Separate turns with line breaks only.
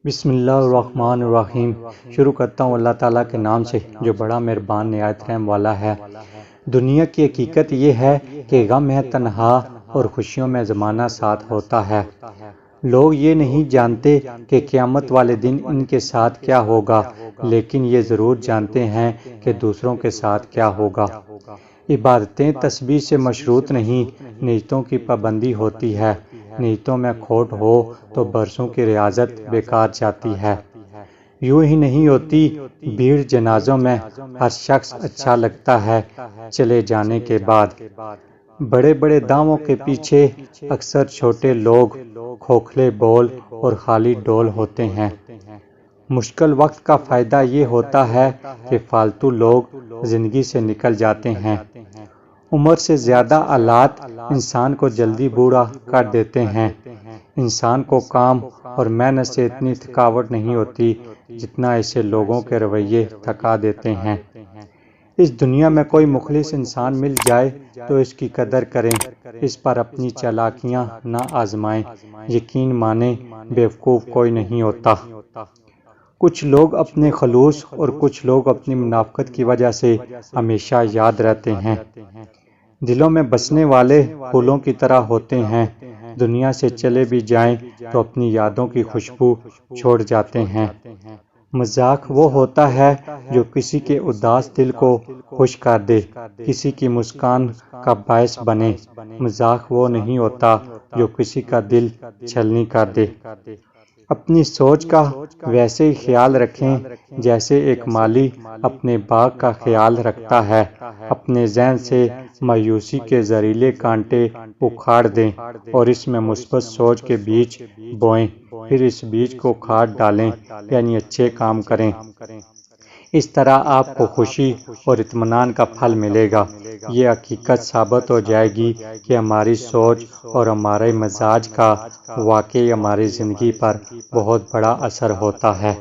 بسم اللہ الرحمن الرحیم۔ شروع کرتا ہوں اللہ تعالیٰ کے نام سے جو بڑا مہربان نہایت رحم والا ہے۔ دنیا کی حقیقت یہ ہے کہ غم ہے تنہا اور خوشیوں میں زمانہ ساتھ ہوتا ہے۔ لوگ یہ نہیں جانتے کہ قیامت والے دن ان کے ساتھ کیا ہوگا، لیکن یہ ضرور جانتے ہیں کہ دوسروں کے ساتھ کیا ہوگا۔ عبادتیں تسبیح سے مشروط نہیں، نیتوں کی پابندی ہوتی ہے۔ نیتوں میں کھوٹ ہو تو برسوں کی ریاضت بیکار جاتی ہے۔ یوں ہی نہیں ہوتی بھیڑ جنازوں میں، ہر شخص اچھا لگتا ہے چلے جانے کے بعد۔ بڑے بڑے دعووں کے پیچھے اکثر چھوٹے لوگ، کھوکھلے بول اور خالی ڈول ہوتے ہیں۔ مشکل وقت کا فائدہ یہ ہوتا ہے کہ فالتو لوگ زندگی سے نکل جاتے ہیں۔ عمر سے زیادہ آلات انسان کو جلدی بوڑھا کر دیتے ہیں۔ انسان کو کام اور محنت سے اتنی تھکاوٹ نہیں ہوتی جتنا اسے لوگوں کے رویے تھکا دیتے ہیں۔ اس دنیا میں کوئی مخلص انسان مل جائے تو اس کی قدر کریں، اس پر اپنی چالاکیاں نہ آزمائیں۔ یقین مانیں بیوقوف کوئی نہیں ہوتا۔ کچھ لوگ اپنے خلوص اور کچھ لوگ اپنی منافقت کی وجہ سے ہمیشہ یاد رہتے ہیں۔ دلوں میں بسنے والے پھولوں کی طرح ہوتے ہیں، دنیا سے چلے بھی جائیں تو اپنی یادوں کی خوشبو چھوڑ جاتے ہیں۔ مذاق وہ ہوتا ہے جو کسی کے اداس دل کو خوش کر دے، کسی کی مسکان کا باعث بنے۔ مذاق وہ نہیں ہوتا جو کسی کا دل چھلنی کر دے۔ اپنی سوچ کا ویسے ہی خیال رکھیں جیسے ایک مالی اپنے باغ کا خیال رکھتا ہے۔ اپنے ذہن سے مایوسی کے زہریلے کانٹے اکھاڑ دیں اور اس میں مثبت سوچ کے بیج بوئیں، پھر اس بیج کو کھاد ڈالیں، یعنی اچھے کام کریں۔ اس طرح آپ کو خوشی اور اطمینان کا پھل ملے گا۔ یہ حقیقت ثابت ہو جائے گی کہ ہماری سوچ اور ہمارے مزاج کا واقعی ہماری زندگی پر بہت بڑا اثر ہوتا ہے۔